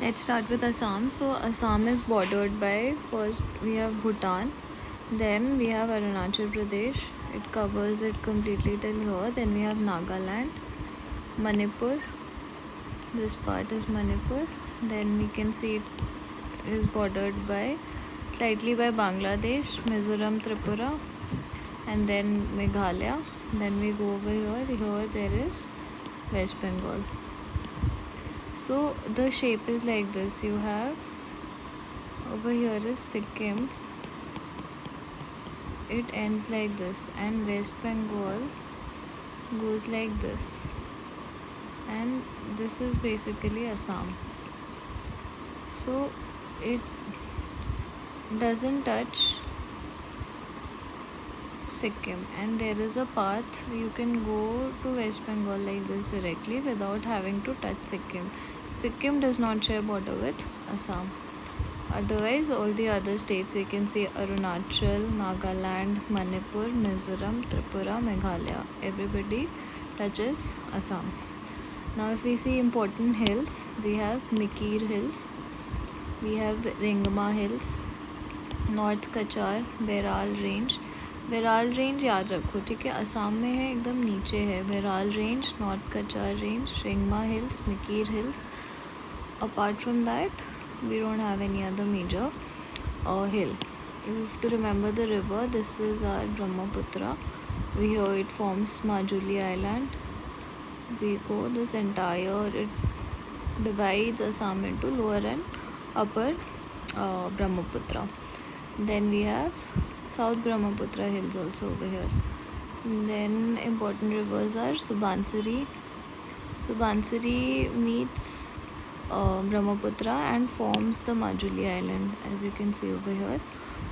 Let's start with Assam. So Assam is bordered by, first we have Bhutan, then we have Arunachal Pradesh. It covers it completely till here. Then we have Nagaland, Manipur. This part is Manipur. Then we can see it is bordered by slightly by Bangladesh, Mizoram, Tripura, and then Meghalaya. Then we go over here. Here there is West Bengal. So the shape is like this. You have over here is Sikkim. It ends like this, and West Bengal goes like this, and this is basically Assam. So it doesn't touch Sikkim, and there is a path you can go to West Bengal like this directly without having to touch Sikkim. Sikkim does not share border with Assam. Otherwise, all the other states you can see Arunachal, Nagaland, Manipur, Mizoram, Tripura, Meghalaya. Everybody touches Assam. Now, if we see important hills, we have Mikir Hills, we have Rengma Hills, North Kachar, Beral Range. Barail range याद रखो, ठीक है, असम में है, एकदम नीचे है. Barail range, north Cachar range, Rengma hills, Mikir hills. Apart from that we don't have any other major hill. You have to remember the river. This is our Brahmaputra. Here it forms Majuli Island. We go this entire, it divides Assam into lower and upper Brahmaputra. Then we have South Brahmaputra hills also over here. Then important rivers are Subansiri. Subansiri meets Brahmaputra and forms the Majuli Island, as you can see over here.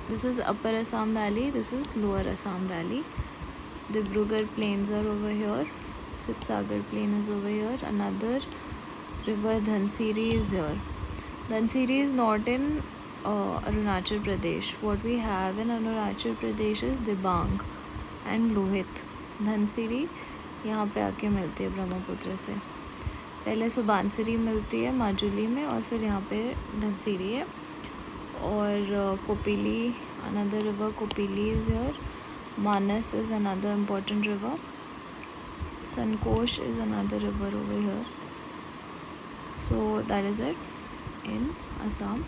This is Upper Assam Valley, this is Lower Assam Valley. The Dibrugarh plains are over here. Sipsagar plain is over here. Another river Dhansiri is here. Dhansiri is not in Arunachal Pradesh. What we have in Arunachal Pradesh is Dibang and Lohit. Dhansiri यहाँ पे आके मिलती है ब्रह्मपुत्र से. पहले सुबानसिरी मिलती है माजुली में, और फिर यहाँ पे धनसिरी है. और Kopili, another river Kopili is here. Manas is another important river. Sankosh is another river over here. So that is it in Assam.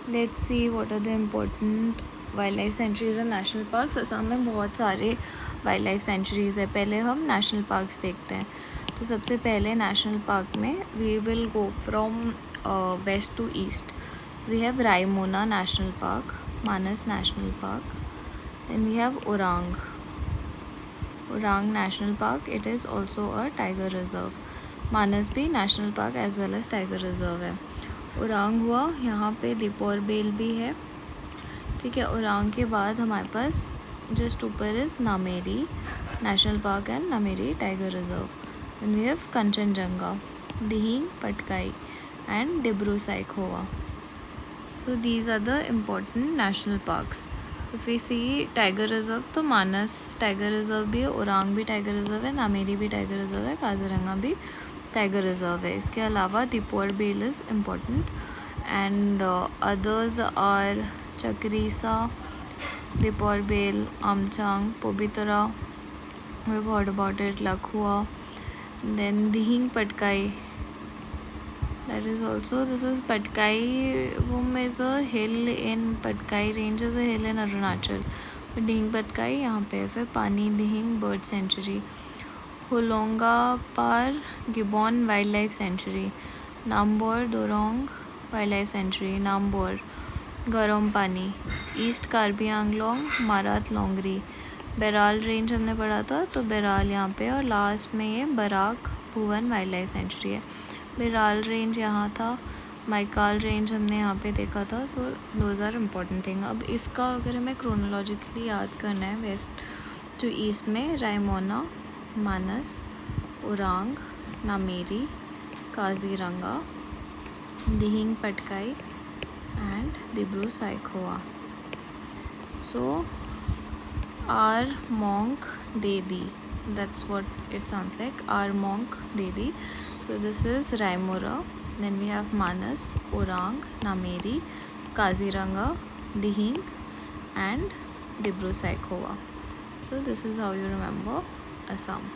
Let's see what are the important wildlife sanctuaries and national parks. Assam में बहुत सारे wildlife sanctuaries है. पहले हम national parks देखते हैं. तो सबसे पहले national park में we will go from west to east. So we have Raimona National Park, Manas National Park. Then we have Orang National Park. It is also a tiger reserve. Manas भी national park as well as tiger reserve है. ओरांग हुआ, यहाँ पे Deepor bell भी है, ठीक है. ओरांग के बाद हमारे पास जस्ट ऊपर is Nameri national park and Nameri tiger reserve. And we have Kanchenjunga, Dihing Patkai and Dibru Saikhowa. So these are the important national parks. If we see tiger reserve, तो मानस टाइगर रिजर्व भी है, ओरांग भी टाइगर रिजर्व है, नामेरी भी टाइगर रिजर्व है, काजीरंगा भी टाइगर रिजर्व है. इसके अलावा Deepor Beel is important and others are Chakrashila, Deepor Beel, Amchang, Pobitora, we have heard about it, Laokhowa. Then Dihing Patkai, that is also, this is Patkai is a hill in Patkai range, is a hill in Arunachal. Dihing Patkai यहाँ पे है. फिर Pani Dihing bird sanctuary, Hollongapar gibbon wildlife sanctuary, Nambor Doigrung wildlife sanctuary, Nambor Garampani, east Karbi Anglong, Marat Longri. Barail range हमने पढ़ा था, तो बेराल यहाँ पे, और लास्ट में ये बराक भुवन वाइल्ड लाइफ सेंचुरी है. बेराल रेंज यहाँ था, माइकाल रेंज हमने यहाँ पे देखा था. So those are important thing. अब इसका अगर हमें क्रोनोलॉजिकली याद करना है, वेस्ट टू ईस्ट में Raimona, Manas, Orang, Nameri, Kaziranga, Dihing Patkai and Dibru Saikhowa. So are मोंक देदी, that's what it sounds like, Armonk Dedi. So this is Raimora, Then we have Manas, Orang, Nameri, Kaziranga, Dihing, and Dibru Saikhowa. So this is how you remember Assam.